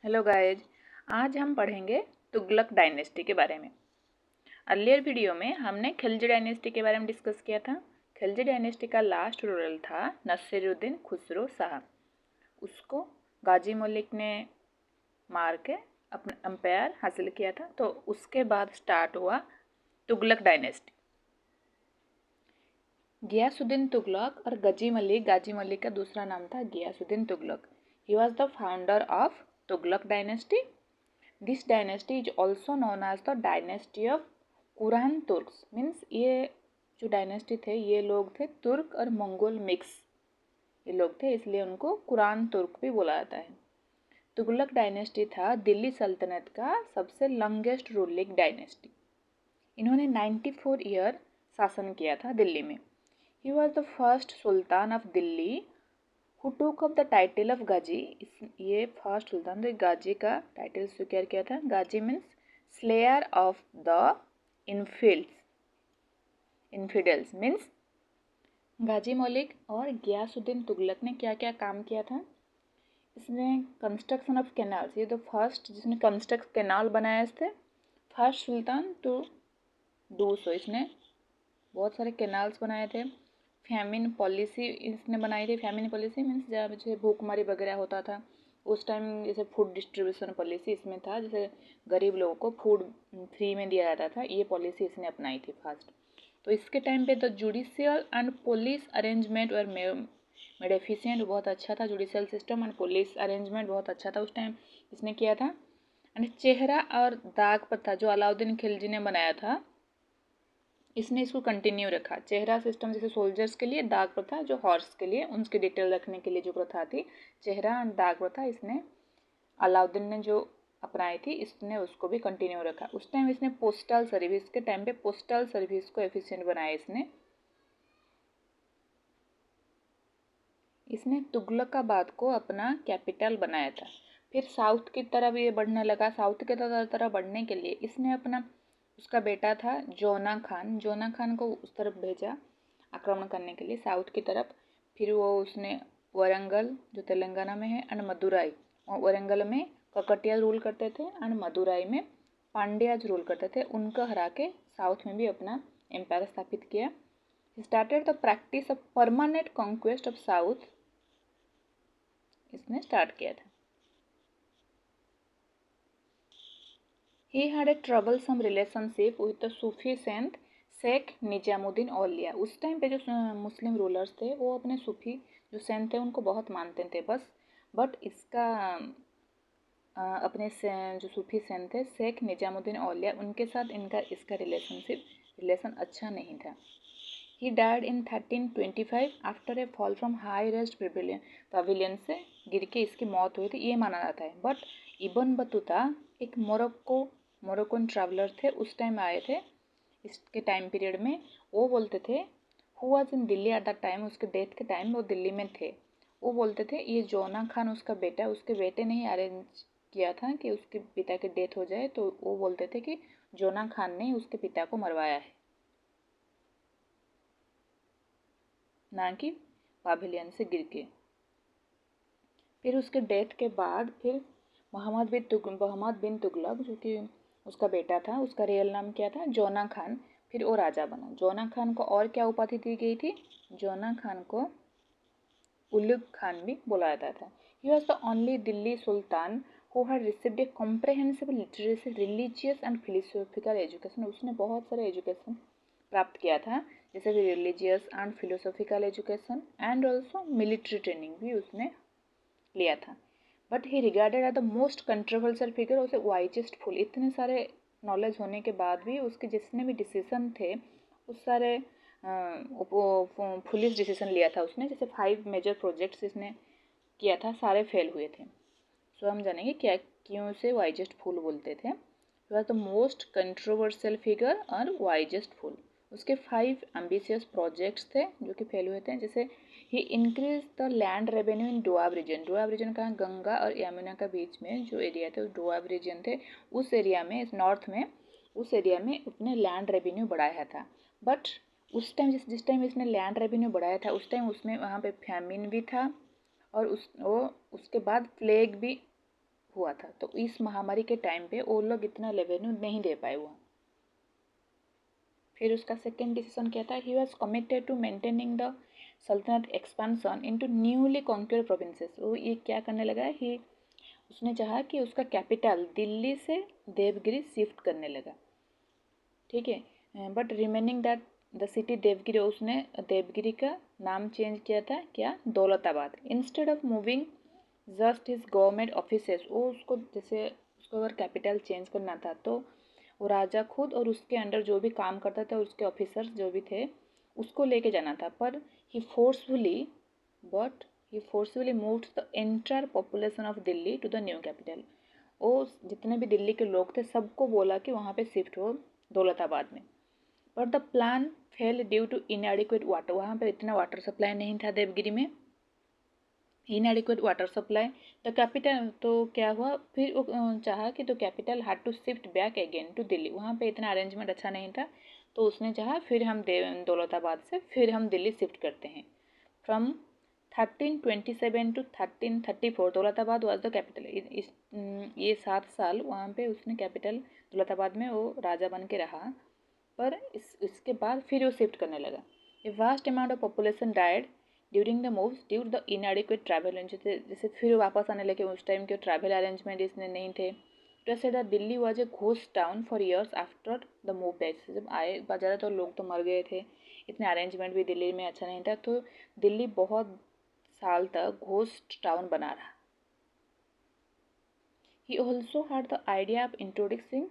Hello guys, आज हम पढ़ेंगे तुगलक डायनेस्टी के बारे में। अर्लियर वीडियो में हमने खिलजी डायनेस्टी के बारे में डिस्कस किया था। खिलजी डायनेस्टी का लास्ट रूलर था नसीरुद्दीन खुसरो शाह। उसको गाजी मलिक ने मार के अपना एम्पायर हासिल किया था। तो उसके बाद स्टार्ट हुआ तुगलक डायनेस्टी। गियासुद्दीन तुगलक और गाजी मलिक का दूसरा नाम था Ghiyasuddin Tughlaq. He was the founder of Tughlaq dynasty. This dynasty is also known as the dynasty of Qarauna Turks. मीन्स ये जो डायनेस्टी थे ये लोग थे तुर्क और मंगोल मिक्स ये लोग थे, इसलिए उनको कुरान तुर्क भी बोला जाता है। तुगलक डायनेस्टी था दिल्ली सल्तनत का सबसे लॉन्गेस्ट रूलिंग डायनेस्टी। इन्होंने 94 ईयर शासन किया था दिल्ली में। ही was the first Sultan of Delhi who टूक अप द टाइटल ऑफ गाजी. ये फर्स्ट सुल्तान थे, गाजी का टाइटल स्वीकार किया था. Ghazi means slayer of the infidels means Ghazi Malik और गियासुद्दीन तुगलक ने क्या क्या काम किया था. इसने कंस्ट्रक्शन ऑफ कैनाल्स, ये तो फर्स्ट जिसने कंस्ट्रक्ट कैनाल बनाए थे, first sultan to do so. इसने बहुत सारे कैनाल्स बनाए थे. फैमिन पॉलिसी इसने बनाई थी. फैमिन पॉलिसी मीन्स जब जैसे भूखमरी वगैरह होता था उस टाइम जैसे फूड डिस्ट्रीब्यूशन पॉलिसी इसमें था, जैसे गरीब लोगों को फूड फ्री में दिया जाता था, ये पॉलिसी इसने अपनाई थी फर्स्ट. तो इसके टाइम पे the judicial and police arrangement were made efficient. बहुत अच्छा था judicial system and police arrangement बहुत अच्छा था उस टाइम इसने किया था. एंड चेहरा और दाग प्रथा जो अलाउद्दीन खिलजी ने बनाया था इसने इसको कंटिन्यू रखा. चेहरा सिस्टम जैसे सोल्जर्स के लिए, दाग प्रथा जो हॉर्स के लिए उनकी डिटेल रखने के लिए जो प्रथा थी, चेहरा और दाग प्रथा इसने अलाउद्दीन ने जो अपनाई थी इसने उसको भी कंटिन्यू रखा. उस टाइम इसने पोस्टल सर्विस के टाइम पे पोस्टल सर्विस को एफिशिएंट बनाया. इसने तुगलकाबाद को अपना कैपिटल बनाया था. फिर साउथ की तरफ ये बढ़ने लगा. साउथ की तरफ बढ़ने के लिए इसने अपना उसका बेटा था जोना खान को उस तरफ भेजा आक्रमण करने के लिए साउथ की तरफ. फिर वो उसने वरंगल जो तेलंगाना में है एंड मदुराई, वरंगल में ककटिया रूल करते थे एंड मदुराई में पांड्याज रूल करते थे, उनको हरा के साउथ में भी अपना एम्पायर स्थापित किया. Started the practice of permanent conquest of south. इसने स्टार्ट किया था. He had a troublesome relationship with the Sufi saint Sheikh Nizamuddin Auliya. उस टाइम पे जो मुस्लिम रूलर्स थे वो अपने सूफी जो सेंट थे उनको बहुत मानते थे बट इसका अपने जो सूफी सेंट थे शेख निजामुद्दीन औलिया उनके साथ इसका रिलेशन अच्छा नहीं था. He died in 1325 after a fall from high-raised pavilion से गिर के इसकी मौत हुई थी, ये माना जाता है. बट इब्न बतूता एक मोरक्कन ट्रैवलर थे, उस टाइम आए थे इसके टाइम पीरियड में. वो बोलते थे who was in Delhi at the time, उसके डेथ के टाइम वो दिल्ली में थे. वो बोलते थे ये जोना खान उसका बेटा है, उसके बेटे ने ही अरेंज किया था कि उसके पिता की डेथ हो जाए, तो वो बोलते थे कि जोना खान ने उसके पिता को मरवाया है, ना कि पावेलियन से गिर के. फिर उसके डेथ के बाद फिर मोहम्मद बिन तुगलक जो कि उसका बेटा था, उसका रियल नाम क्या था, जोना खान. फिर वो राजा बना. जोना खान को और क्या उपाधि दी गई थी, जोना खान को उलुग खान भी बोला जाता था. He was the only Delhi sultan who had received a comprehensive literacy, religious and philosophical education. उसने बहुत सारे एजुकेशन प्राप्त किया था, जैसे कि religious and philosophical education and also military training भी उसने लिया था. But he regarded as the most controversial figure. उसे वाइजेस्ट फुल, इतने सारे नॉलेज होने के बाद भी उसके जितने भी डिसीजन थे उस सारे फुलिश डिसीजन लिया था उसने. जैसे 5 मेजर प्रोजेक्ट्स इसने किया था, सारे फेल हुए थे. सो हम जानेंगे क्या क्यों से वाइजेस्ट फुल बोलते थे. Was the most controversial figure और वाइजेस्ट फुल. उसके 5 एम्बिशियस प्रोजेक्ट्स थे जो कि फेल हुए थे. जैसे ही increase the land revenue in Doab region कहाँ, गंगा और यमुना का बीच में जो एरिया थे डोआब रीजन थे, उस एरिया में इस नॉर्थ में उस एरिया में अपने लैंड रेवेन्यू बढ़ाया था. बट उस टाइम जिस टाइम इसने लैंड रेवेन्यू बढ़ाया था उस टाइम उसमें वहाँ पे फैमिन भी था और उसके बाद प्लेग भी हुआ था। तो इस महामारी के टाइम पे वो लोग इतना रेवेन्यू नहीं दे पाए हुआ। फिर उसका सेकेंड डिसीजन क्या था, he was committed to maintaining the saltanat expansion into newly conquered provinces. वो ये क्या करने लगा, ही उसने चाहा कि उसका कैपिटल दिल्ली से देवगिरी शिफ्ट करने लगा, ठीक है। But remaining that the city Devagiri, उसने देवगिरी का नाम चेंज किया था, क्या, Daulatabad. Instead of moving just his government offices, वो उसको जैसे उसको अगर कैपिटल चेंज करना था तो वो राजा खुद और उसके अंडर जो भी काम करता था उसके ऑफिसर्स जो भी थे उसको लेके जाना था। पर he forcefully moved the entire population of Delhi to the new capital. वो जितने भी दिल्ली के लोग थे सबको बोला कि वहाँ पे शिफ्ट हो दौलताबाद में। But the plan fail due to inadequate water, वहाँ पे इतना वाटर सप्लाई नहीं था देवगिरी में, inadequate water supply. The capital, तो क्या हुआ फिर वो चाहा कि तो capital had to shift back again to Delhi, वहाँ पे इतना अरेंजमेंट अच्छा नहीं था तो उसने चाहा फिर हम दौलताबाद से फिर हम दिल्ली शिफ्ट करते हैं। From 1327 to 1334 Daulatabad was the capital. ये 7 साल वहाँ पे उसने कैपिटल दौलताबाद में वो राजा बन के रहा। पर इसके बाद फिर वो शिफ्ट करने लगा। A vast amount of population died during the moves due the इनएडिक्वेट travel, जैसे फिर वापस आने लगे, उस टाइम के ट्रैवल अरेंजमेंट इसने नहीं थे। तो ऐसे that Delhi was a ghost town for years after the move back, जब आए ज़्यादातर लोग तो मर गए थे, इतने अरेंजमेंट भी दिल्ली में अच्छा नहीं था, तो दिल्ली बहुत साल तक घोस्ट टाउन बना रहा। He also had the idea of introducing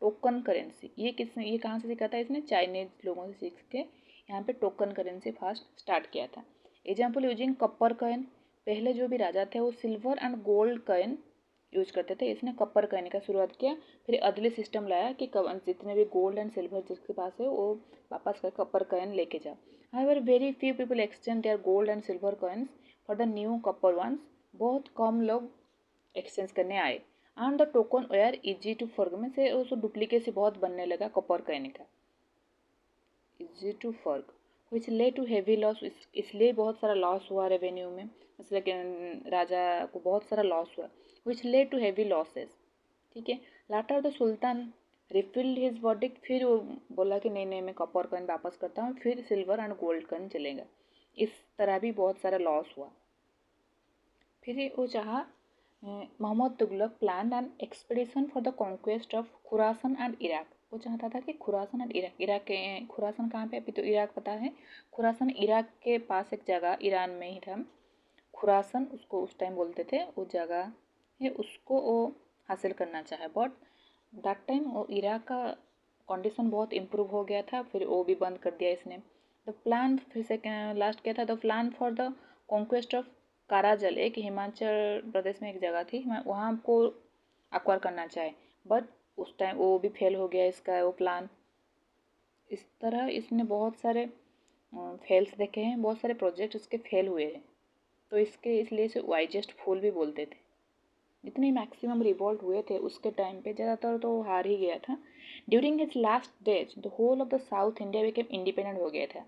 token currency. ये कहाँ से सीखा था इसने, चाइनीज लोगों से सीख के यहाँ पे टोकन करेंसी फास्ट स्टार्ट किया था। एग्जाम्पल यूजिंग कॉपर कॉइन, पहले जो भी राजा थे वो silver and gold coin use करते थे, इसने कॉपर कॉइन का शुरुआत किया। फिर अगले सिस्टम लाया कि जितने भी गोल्ड एंड सिल्वर जिसके पास है वो वापस कर कॉपर कॉइन लेके जाओ। However very few people exchange their gold and silver coins for the new copper ones, बहुत कम लोग एक्सचेंज करने आए। And the token were easy to forge, में से उसको डुप्लीकेसी बहुत बनने लगा कॉपर कॉइन का, easy to forge which led to heavy loss, इसलिए बहुत सारा लॉस हुआ रेवेन्यू में, मतलब कि राजा को बहुत सारा लॉस हुआ। विच ले टू हैवी लॉसेस, ठीक है। Later the sultan repealed his verdict, फिर वो बोला कि नहीं नहीं मैं कॉपर कॉइन वापस करता हूँ, फिर सिल्वर एंड गोल्ड कॉइन चलेगा। इस तरह भी बहुत सारा लॉस हुआ। फिर वो चाहा Mohammad Tughlaq plan an expedition for the conquest of Khurasan and Iraq, वो चाहता था कि खुरासन एंड इराक के, खुरासन कहाँ पे, अभी तो इराक पता है, खुरासन इराक के पास एक जगह ईरान में ही था, खुरासन उसको उस टाइम बोलते थे, वो जगह है उसको वो हासिल करना चाहे। बट दैट टाइम वो इराक का कंडीशन बहुत इम्प्रूव हो गया था, फिर वो भी बंद कर दिया इसने। द प्लान, फिर से लास्ट क्या था, the plan for the conquest of Qarachil, एक हिमाचल प्रदेश में एक जगह थी, वहाँ को अक्वायर करना चाहे, बट उस टाइम वो भी फेल हो गया इसका वो प्लान। इस तरह इसने बहुत सारे फेल्स देखे हैं, बहुत सारे प्रोजेक्ट इसके फेल हुए हैं, तो इसलिए इसे वाइजेस्ट फूल भी बोलते थे। जितने मैक्सिमम रिवॉल्ट हुए थे उसके टाइम पे ज़्यादातर तो वो हार ही गया था। During his last days the whole of the south India became independent हो गया था,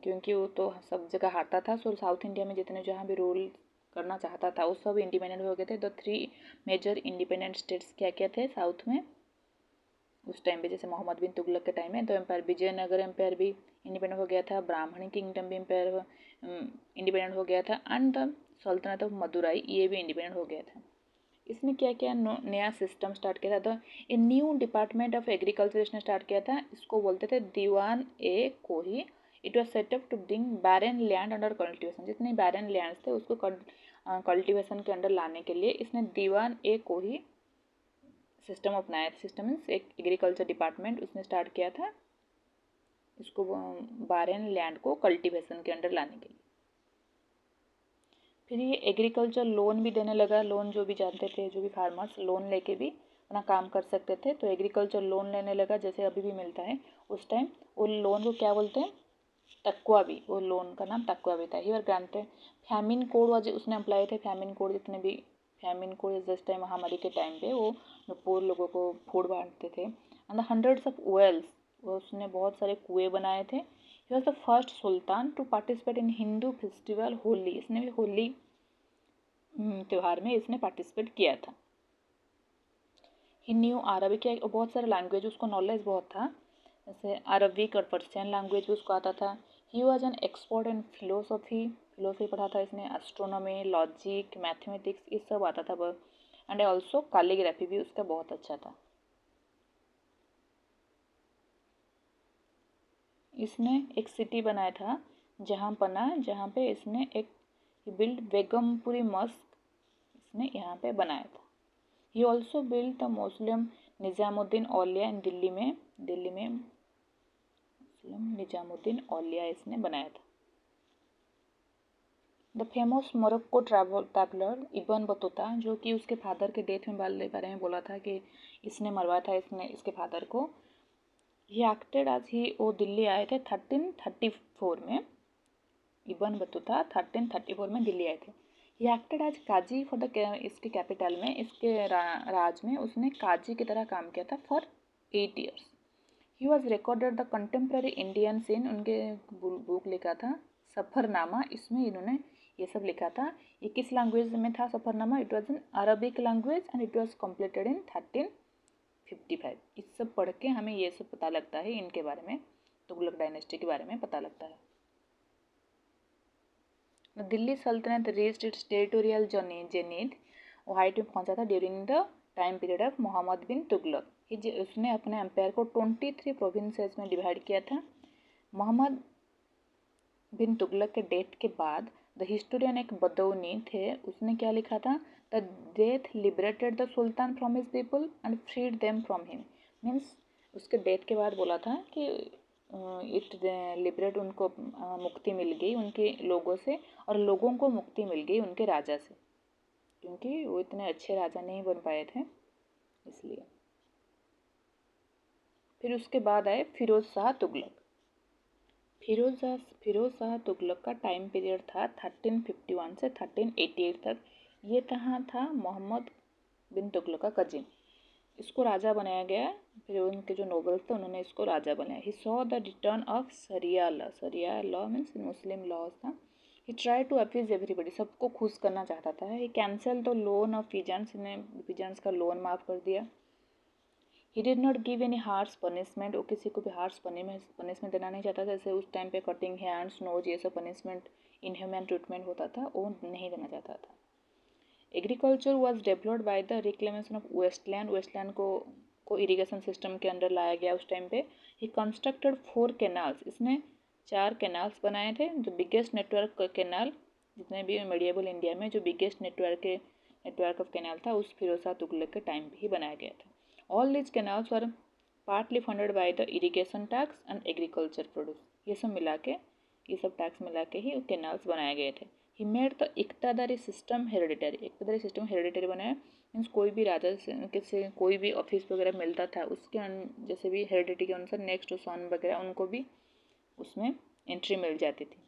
क्योंकि वो तो सब जगह हारता था, सो साउथ इंडिया में जितने जहाँ भी रूल करना चाहता था वो सब इंडिपेंडेंट हो गए थे। द 3 मेजर इंडिपेंडेंट स्टेट्स क्या क्या थे साउथ में उस टाइम पे, जैसे मोहम्मद बिन तुगलक के टाइम में तो एम्पायर विजयनगर एम्पायर भी इंडिपेंडेंट हो गया था, ब्राह्मणी किंगडम भी एम्पायर इंडिपेंडेंट हो गया था, एंड द सल्तनत ऑफ मदुराई ये भी इंडिपेंडेंट हो गया था। इसने क्या क्या नया सिस्टम स्टार्ट किया था, a new department of agriculture इसने स्टार्ट किया था, इसको बोलते थे Diwan i Kohi. It was set up to bring barren land under cultivation, जितने बैरन लैंड्स थे उसको कल्टिवेशन के अंडर लाने के लिए इसने दीवान ए कोही सिस्टम अपनाया। सिस्टम मीन्स एक एग्रीकल्चर डिपार्टमेंट उसने स्टार्ट किया था, इसको बैरन लैंड को कल्टिवेशन के अंडर लाने के लिए। फिर ये एग्रीकल्चर लोन भी देने लगा, लोन जो भी जानते थे, जो भी फार्मर्स लोन लेके भी अपना काम कर सकते थे, तो एग्रीकल्चर लोन लेने लगा, जैसे अभी भी मिलता है। उस टाइम वो लोन को क्या बोलते हैं, तकवा भी, वो लोन का नाम तकवा भी था। ही वर ग्रांटेड फैमिन कोड वाज उसने अप्लाई थे, फैमिन कोड जितने भी फैमिन कोड जिस टाइम महामारी के टाइम पे वो पुअर लोगों को फूड बांटते थे। And the hundreds of wells, उसने बहुत सारे कुएं बनाए थे। He was the first sultan to participate in Hindu festival Holi, इसने भी होली त्यौहार में इसने पार्टिसिपेट किया था। ही न्यू अरबिक, या बहुत सारे लैंग्वेज उसको नॉलेज बहुत था, जैसे अरबिक और पर्शियन लैंग्वेज भी उसको आता था। He was an expert in philosophy, philosophy पढ़ा था इसने, एस्ट्रोनॉमी, लॉजिक, मैथमेटिक्स, ये सब आता था बस। एंड ऑल्सो कैलीग्राफी भी उसका बहुत अच्छा था। इसने एक सिटी बनाया था जहाँ पे इसने एक बिल्ड बेगमपुरी मस्क, इसने यहाँ पे बनाया था। He also build the Muslim Nizamuddin Auliya in Delhi में मुस्लिम निज़ामुद्दीन औलिया इसने बनाया था। The famous Morocco traveller Ibn Battuta, जो कि उसके फादर के डेथ में बारे में बोला था कि इसने मरवाया था इसके फादर को। ही एक्टेड आज ही, वो दिल्ली आए थे 1334 में। इब्न बतूता 1334 में दिल्ली आए थे। He acted as qazi for the, इसके कैपिटल में, इसके राज में उसने काजी की तरह काम किया था for 8 years। He was recorded the contemporary Indian scene, उनके बुक लिखा था सफ़रनामा, इसमें इन्होंने ये सब लिखा था। ये किस लैंग्वेज में था सफ़रनामा? It was in Arabic language and it was completed in 1355। इस सब पढ़ के हमें ये सब पता लगता है, इनके बारे में, तुगलक डायनेस्टी के बारे में पता लगता है। दिल्ली सल्तनत रीच्ड इट्स टेरिटोरियल जेनिथ, वो हाइट में पहुंचा था during the time period of Mohammad bin Tughlaq. उसने अपने एम्पायर को 23 प्रोविंसेस में डिवाइड किया था। मोहम्मद बिन तुगलक के डेथ के बाद द हिस्टोरियन एक बदौनी थे, उसने क्या लिखा था? The death liberated the sultan from his people and freed them from him. Means उसके डेथ के बाद बोला था कि इट लिबरेट, उनको मुक्ति मिल गई उनके लोगों से, और लोगों को मुक्ति मिल गई उनके राजा से, क्योंकि वो इतने अच्छे राजा नहीं बन पाए थे इसलिए। फिर उसके बाद आए फिरोज शाह तुगलक। फिरोज शाह तुगलक का टाइम पीरियड था 1351 से 1388 तक। ये था मोहम्मद बिन तुगलक का कजिन। इसको राजा बनाया गया, फिर उनके जो नोबल्स थे उन्होंने इसको राजा बनाया। He saw the return of sharia law means Muslim laws था। He try to appease everybody, सबको खुश करना चाहता था। He cancel the loan of pigeons, ने पिजन्स का लोन माफ़ कर दिया। He did not give any harsh punishment, वो किसी को भी हार्श पनिशमेंट देना नहीं चाहता था। जैसे उस टाइम पे कटिंग हैंड्स, नोज, ये सब पनिशमेंट, इनह्यूमन ट्रीटमेंट होता था, वो नहीं देना चाहता था। Agriculture was developed by the reclamation of wasteland को इरीगेशन सिस्टम के अंदर लाया गया उस टाइम पे। ही कंस्ट्रक्टेड 4 कैनाल्स, इसने 4 कैनाल्स बनाए थे। जो बिगेस्ट नेटवर्क कैनाल, जितने भी मेडिएवल इंडिया में जो बिगेस्ट नेटवर्क ऑफ कैनाल था, उस फिरोज शाह तुगलक के टाइम पे ही बनाया गया था। All these canals were partly funded by the irrigation tax and agriculture produce. ये सब टैक्स मिला के ही कैनाल्स बनाए गए थे। He made the iqtadari system hereditary बनाया। मीन्स कोई भी राजा से कोई भी ऑफिस वगैरह मिलता था, उसके जैसे भी हेरिडिटी के अनुसार नेक्स्ट सन वगैरह उनको भी उसमें एंट्री मिल जाती थी।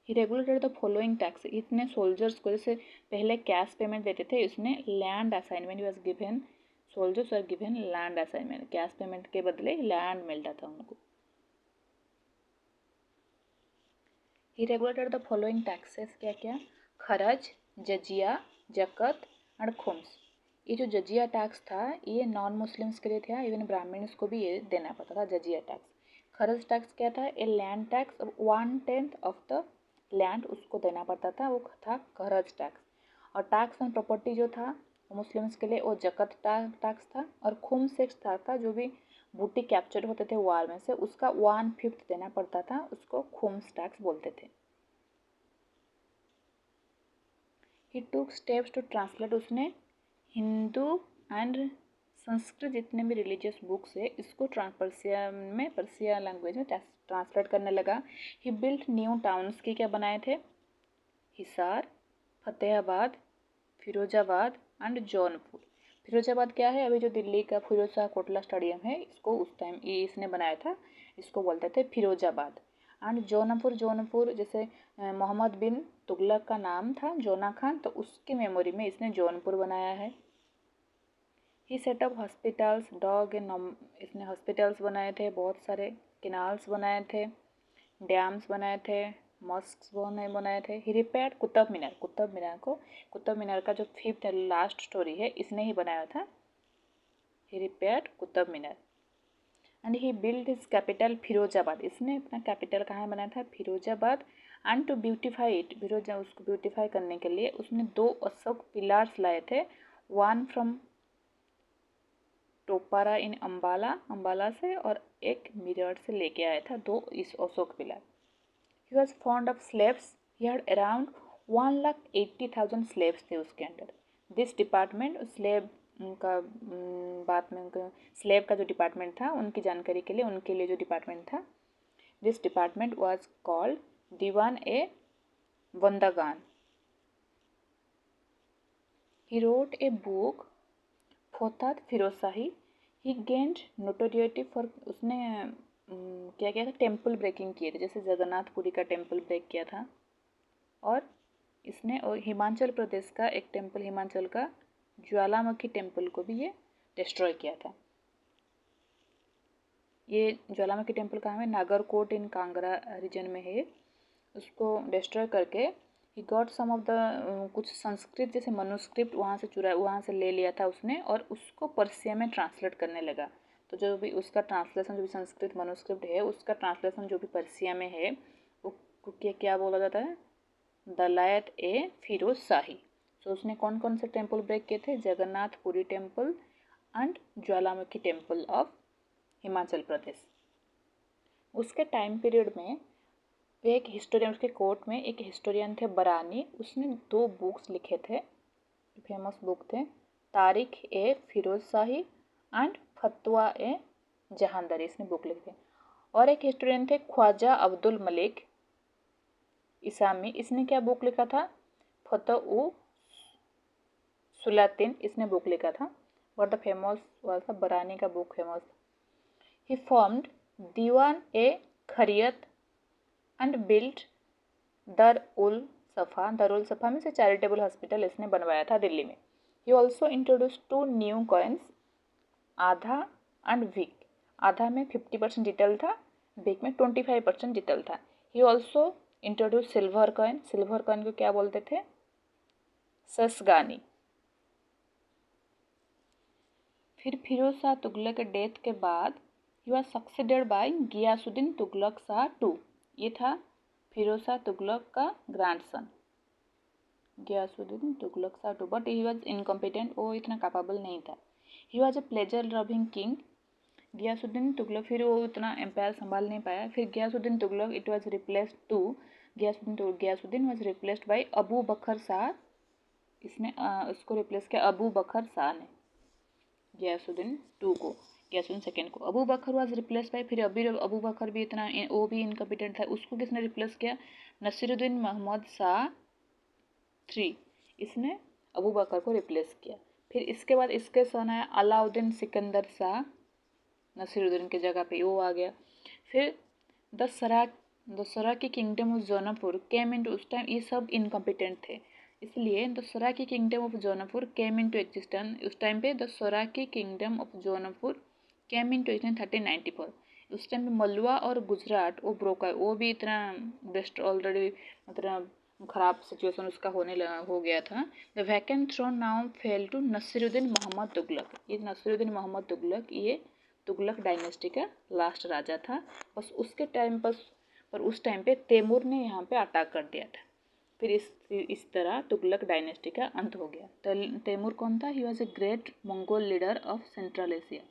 He regulated the following tax, इतने सोल्जर्स को, जैसे पहले कैश पेमेंट देते थे, इसने land assignment was given, soldiers are given land assignment, cash payment के बदले लैंड मिलता था उनको। He regulated the following taxes, क्या क्या? खरज, जजिया, जकत एंड खुम्स। ये जो जजिया टैक्स था ये नॉन मुस्लिम्स के लिए था, इवन ब्राह्मण्स को भी ये देना पड़ता था जजिया टैक्स। खरज टैक्स क्या था? A land tax, 1/10 of the land उसको देना पड़ता था, वो था खरज टैक्स। और टैक्स ऑन प्रॉपर्टी जो था मुस्लिम्स के लिए वो जकत टैक्स था। और खुम्स टैक्स था जो भी बूटी कैप्चर होते थे वार में से, उसका 1/5 देना पड़ता था, उसको खुम्स टैक्स बोलते थे। ही टूक स्टेप्स टू ट्रांसलेट, उसने हिंदू एंड संस्कृत जितने भी रिलीजियस बुक्स है इसको पर्सिया लैंग्वेज में ट्रांसलेट करने लगा। ही बिल्ट न्यू टाउन्स की क्या बनाए थे? हिसार, फतेहाबाद, फिरोजाबाद एंड जौनपुर। फिरोजाबाद क्या है? अभी जो दिल्ली का फिरोज शाह कोटला स्टेडियम है, इसको उस टाइम ये इसने बनाया था, इसको बोलते थे फिरोजाबाद। एंड जौनपुर जैसे मोहम्मद बिन तुगलक का नाम था जोना खान, तो उसकी मेमोरी में इसने जौनपुर बनाया है। ही सेटअप हॉस्पिटल्स, इसने हॉस्पिटल्स बनाए थे बहुत सारे कैनाल्स बनाए थे, डैम्स बनाए थे, मॉस्क्स बनाए थे। ही रिपेयर्ड कुतुब मीनार का जो 5th लास्ट स्टोरी है इसने ही बनाया था। He repaired Qutub Minar and he build his capital Firozabad. इसने अपना कैपिटल कहाँ बनाया था? Firozabad. And to beautify it, उसको ब्यूटिफाई करने के लिए उसने 2 अशोक पिलर्स लाए थे, one from Topra in Ambala से, और एक मिरट से लेके आया था 2 इस Ashok pillar. He was fond of slaves. He had around 1,80,000 slaves थे उसके अंदर। दिस डिपार्टमेंट स्लेव का बात में उनका स्लेव का जो डिपार्टमेंट था उनकी जानकारी के लिए, उनके लिए जो डिपार्टमेंट था, this department was called Diwan e Bandagan. He wrote a book Futuhat Firozshahi. He gained notoriety for, उसने क्या किया था? टेम्पल ब्रेकिंग किए थे, जैसे जगन्नाथपुरी का टेम्पल ब्रेक किया था। और इसने और हिमाचल प्रदेश का एक टेम्पल, हिमाचल का ज्वालामुखी टेम्पल को भी ये डिस्ट्रॉय किया था। ये ज्वालामुखी टेम्पल कहाँ है? नागरकोट इन कांगड़ा रीजन में है। उसको डिस्ट्रॉय करके he got some of the कुछ संस्कृत जैसे मनुस्क्रिप्ट वहाँ से ले लिया था उसने, और उसको पर्सिया में ट्रांसलेट करने लगा। तो जो भी उसका ट्रांसलेशन, जो भी संस्कृत मनुस्क्रिप्ट है उसका ट्रांसलेशन जो भी पर्सिया में है वो क्या बोला जाता है? दलायत ए फिरोज शाही। तो उसने कौन कौन से टेम्पल ब्रेक किए थे? Jagannathpuri temple and Jwalamukhi temple of Himachal Pradesh. उसके टाइम पीरियड में एक हिस्टोरियन, उसके कोर्ट में एक हिस्टोरियन थे बरानी, उसने 2 बुक्स लिखे थे, फेमस बुक थे, तारीख ए फिरोज शाही एंड फतवा ए जहांदरी, इसने बुक लिखे। और एक हिस्टोरियन थे ख्वाजा अब्दुल मलिक इसामी, इसने क्या बुक लिखा था? फतह सुलातिन, इसने बुक लिखा था। और the famous was the Barani का book famous. He formed Diwan e Khairat and built Dar ul Shafa में से चैरिटेबल हॉस्पिटल इसने बनवाया था दिल्ली में। He also introduce 2 new coins, आधा एंड वीक। आधा में 50% डिटेल था, वीक में 25% डिटेल था। He also introduce silver coin को क्या बोलते थे? ससगानी। फिर फिरोज शाह तुगलक के डेथ के बाद he was succeeded by Ghiyasuddin Tughlaq Shah two. ये था फिरोज शाह तुगलक का grandson Ghiyasuddin Tughlaq Shah two, but he was incompetent, वो इतना कैपेबल नहीं था। He was a pleasure loving king. Ghiyasuddin Tughlaq, फिर वो इतना एम्पायर संभाल नहीं पाया। फिर Ghiyasuddin Tughlaq it was replaced to Ghiyasuddin was replaced by Abu Bakr Shah. इसने उसको रिप्लेस किया अबू बकर शाह ने, गियासुद्दीन टू को, गियासुद्दीन सेकेंड को। अबू बकर वाज रिप्लेस बाय, फिर अबू बकर भी इतना वो भी इनकम्पिटेंट था, उसको किसने रिप्लेस किया? नसीरुद्दीन मोहम्मद शाह 3, इसने अबू बकर को रिप्लेस किया। फिर इसके बाद इसके सन आया अलाउद्दीन सिकंदर शाह, नसीरुद्दीन की जगह पे वो आ गया। फिर दसरा की kingdom of Jaunpur came into, उस टाइम ये सब इनकम्पिटेंट थे, इसलिए the Sharqi kingdom of Jaunpur came into existence. उस टाइम पे the Sharqi kingdom of Jaunpur came into existence 1394। उस टाइम पे मलवा और गुजरात वो ब्रोक है, वो भी इतना बेस्ट ऑलरेडी मतलब ख़राब सिचुएशन उसका हो गया था। The vacant throne now fell to Nasiruddin Mohammad Tughlaq. ये नसीरुद्दीन मोहम्मद तुगलक ये तुगलक डायनेस्टी का लास्ट राजा था। बस उसके टाइम पर उस टाइम पे तैमूर ने यहाँ पे अटैक कर दिया था। फिर इस तरह तुगलक डायनेस्टी का अंत हो गया। तैमूर कौन था? He was a great Mongol leader of central Asia.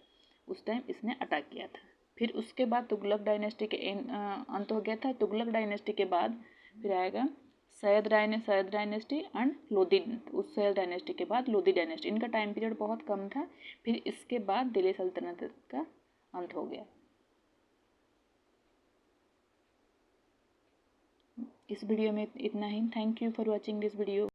उस टाइम इसने अटैक किया था। फिर उसके बाद तुगलक डायनेस्टी के अंत हो गया था। तुगलक डायनेस्टी के बाद फिर आएगा सैयद डायनेस्टी एंड लोधी। उस सैयद डायनेस्टी के बाद लोधी डायनेस्टी। इनका टाइम पीरियड बहुत कम था। फिर इसके बाद दिल्ली सल्तनत का अंत हो गया। इस वीडियो में इतना ही। Thank you for watching this video.